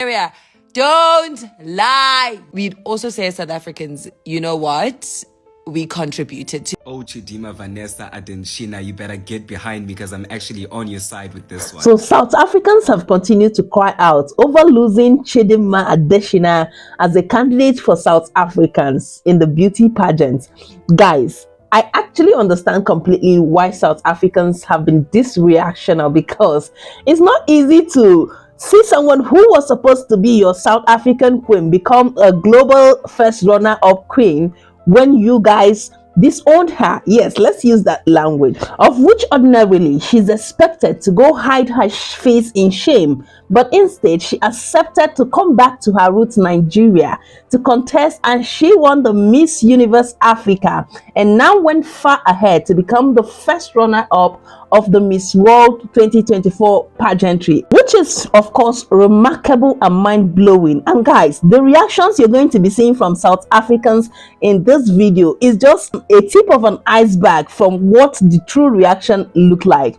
Nigeria. Don't lie. We'd also say as South Africans, you know what? We contributed to. Oh, Chidimma Adetshina, you better get behind me because I'm actually on your side with this one. So South Africans have continued to cry out over losing Chidimma Adetshina as a candidate for South Africans in the beauty pageant. Guys, I actually understand completely why South Africans have been this reactional, because it's not easy to see someone who was supposed to be your South African queen become a global first runner-up queen when you guys disowned her. Yes, let's use that language, of which ordinarily she's expected to go hide her face in shame, but instead she accepted to come back to her roots, Nigeria, to contest, and she won the Miss Universe Africa and now went far ahead to become the first runner-up of the Miss World 2024 pageantry, which is of course remarkable and mind-blowing. And guys, the reactions you're going to be seeing from South Africans in this video is just a tip of an iceberg from what the true reaction look like.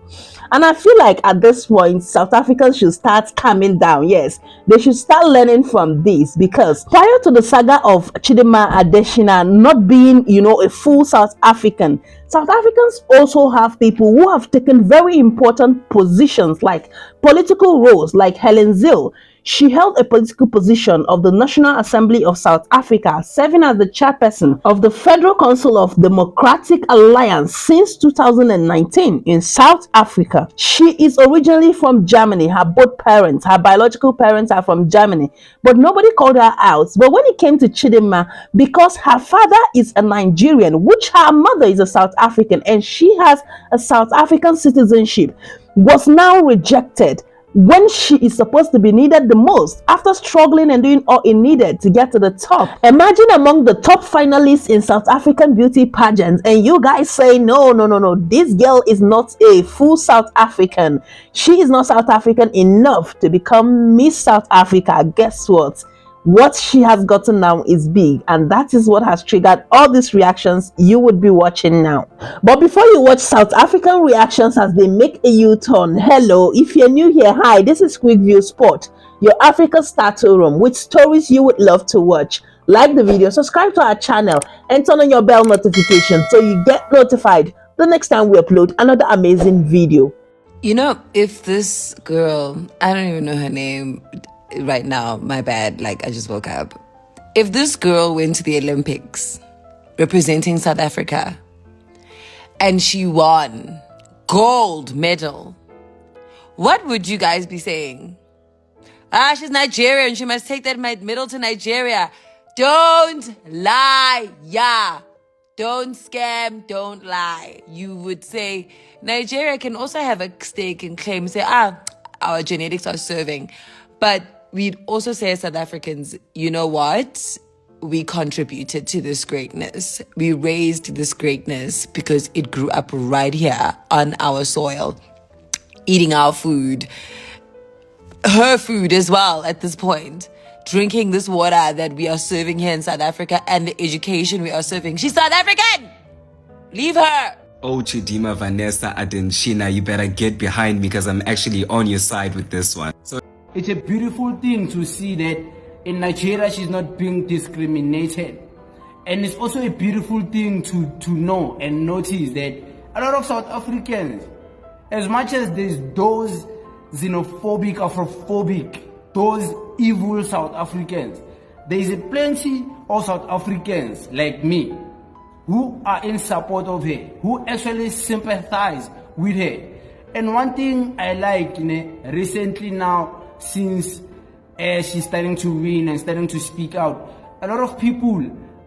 And I feel like at this point, South Africans should start calming down. Yes, they should start learning from this, because prior to the saga of Chidimma Adetshina not being, a full South African, South Africans also have people who have taken very important positions, like political roles, like Helen Zille. She held a political position of the National Assembly of South Africa, serving as the chairperson of the Federal Council of Democratic Alliance since 2019 in South Africa. She is originally from Germany. Her biological parents are from Germany, but nobody called her out. But when it came to Chidimma, because her father is a Nigerian, which her mother is a South African, and she has a South African citizenship, was now rejected when she is supposed to be needed the most, after struggling and doing all it needed to get to the top. Imagine among the top finalists in South African beauty pageants, and you guys say no, this girl is not a full South African. She is not South African enough to become Miss South Africa. Guess what she has gotten now is big, and that is what has triggered all these reactions you would be watching now. But before you watch South African reactions as they make a U-turn, hello, if you're new here, hi, this is Quick View Sport, your Africa starter room with stories you would love to watch. Like the video, subscribe to our channel, and turn on your bell notification so you get notified the next time we upload another amazing video. If this girl, I don't even know her name right now, my bad, I just woke up. If this girl went to the Olympics representing South Africa and she won gold medal, what would you guys be saying? She's Nigerian, she must take that medal to Nigeria. Don't lie, don't scam, don't lie. You would say Nigeria can also have a stake in claim, say our genetics are serving. But we'd also say as South Africans, you know what? We contributed to this greatness. We raised this greatness because it grew up right here on our soil, eating our food, her food as well at this point, drinking this water that we are serving here in South Africa, and the education we are serving. She's South African! Leave her! Oh, Chidimma Adetshina, you better get behind me because I'm actually on your side with this one. So it's a beautiful thing to see that in Nigeria she's not being discriminated. And it's also a beautiful thing to know and notice that a lot of South Africans, as much as there's those xenophobic, Afrophobic, those evil South Africans, there's a plenty of South Africans like me who are in support of her, who actually sympathize with her. And one thing I like recently now, since she's starting to win and starting to speak out, a lot of people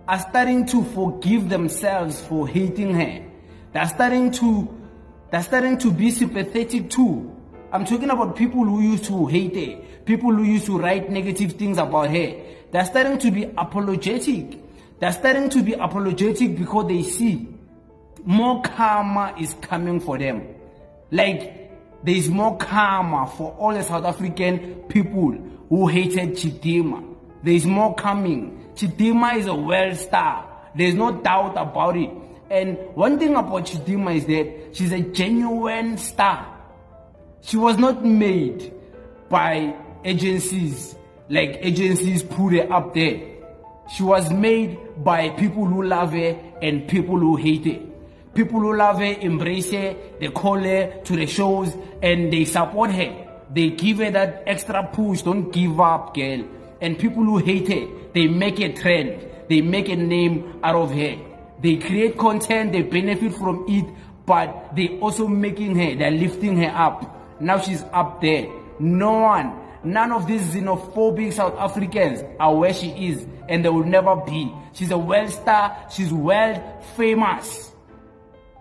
are starting to forgive themselves for hating her. They're starting to be sympathetic too. I'm talking about people who used to hate her, people who used to write negative things about her. They're starting to be apologetic. They're starting to be apologetic because they see more karma is coming for them. There is more karma for all the South African people who hated Chidimma. There is more coming. Chidimma is a world star. There's no doubt about it. And one thing about Chidimma is that she's a genuine star. She was not made by agencies like agencies put her up there. She was made by people who love her and people who hate her. People who love her embrace her, they call her to the shows and they support her. They give her that extra push, don't give up, girl. And people who hate her, they make a trend. They make a name out of her. They create content, they benefit from it, but they also making her, they're lifting her up. Now she's up there. None of these xenophobic South Africans are where she is, and they will never be. She's a world star, she's world famous.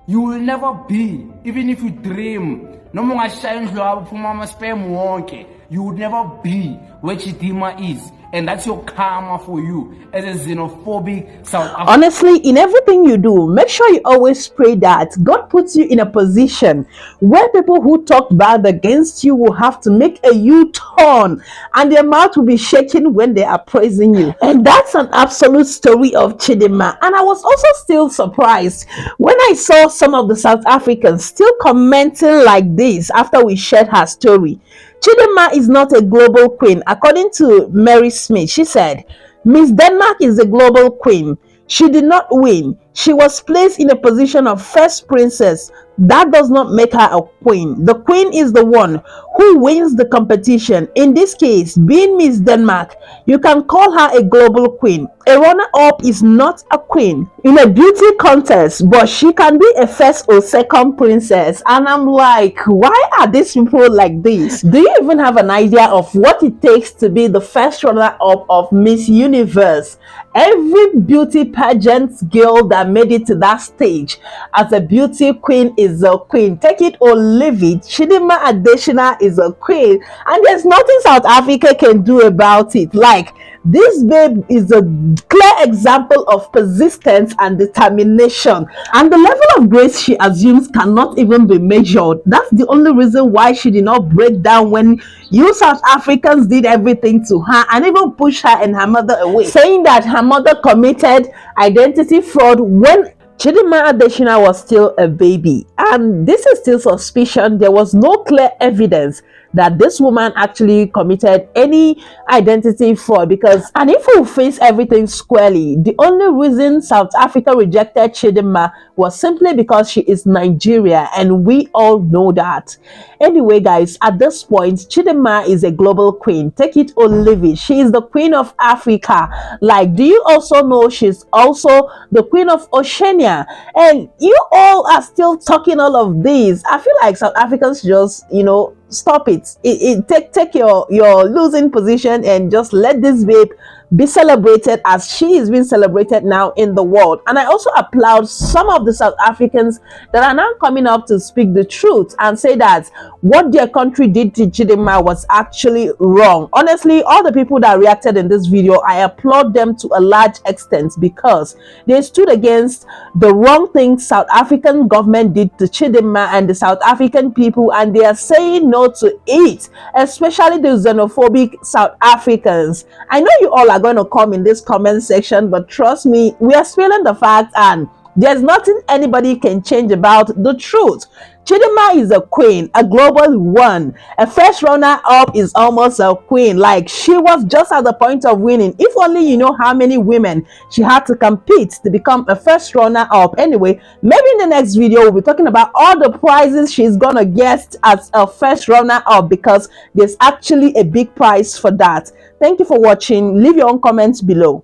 You will never be, even if you dream. No more shine spam wonke. You would never be where Chidimma is. And that's your karma for you as a xenophobic South African. Honestly, in everything you do, make sure you always pray that God puts you in a position where people who talk bad against you will have to make a U-turn and their mouth will be shaking when they are praising you. And that's an absolute story of Chidimma. And I was also still surprised when I saw some of the South Africans still commenting like this after we shared her story. Chidimma is not a global queen. According to Mary Smith, she said, Miss Denmark is a global queen. She did not win. She was placed in a position of first princess. That does not make her a queen. The queen is the one who wins the competition. In this case, being Miss Denmark, you can call her a global queen. A runner-up is not a queen in a beauty contest, but she can be a first or second princess. And I'm like, why are these people like this? Do you even have an idea of what it takes to be the first runner-up of Miss Universe? Every beauty pageant girl that made it to that stage as a beauty queen is a queen. Take it or leave it. Chidimma Adetshina is a queen, and there's nothing South Africa can do about it. Like, this babe is a clear example of persistence and determination, and the level of grace she assumes cannot even be measured. That's the only reason why she did not break down when you South Africans did everything to her and even pushed her and her mother away, saying that her mother committed identity fraud when Chidimma Adetshina was still a baby. And this is still suspicion. There was no clear evidence that this woman actually committed any identity fraud, because, and if we face everything squarely, the only reason South Africa rejected Chidimma was simply because she is Nigeria, and we all know that. Anyway, guys, at this point, Chidimma is a global queen. Take it or leave it. She is the queen of Africa. Like, do you also know she's also the queen of Oceania? And you all are still talking all of these. I feel like South Africans just, stop it. Take your losing position and just let this babe be celebrated as she is being celebrated now in the world. And I also applaud some of the South Africans that are now coming up to speak the truth and say that what their country did to Chidimma was actually wrong. Honestly, all the people that reacted in this video, I applaud them to a large extent because they stood against the wrong thing South African government did to Chidimma and the South African people, and they are saying no to it, especially the xenophobic South Africans. I know you all are going to come in this comment section, but trust me, we are spilling the facts and there's nothing anybody can change about the truth. Chidimma is a queen, a global one. A first runner-up is almost a queen. Like, she was just at the point of winning. If only you know how many women she had to compete to become a first runner-up. Anyway, maybe in the next video we'll be talking about all the prizes she's gonna get as a first runner-up, because there's actually a big prize for that. Thank you for watching. Leave your own comments below.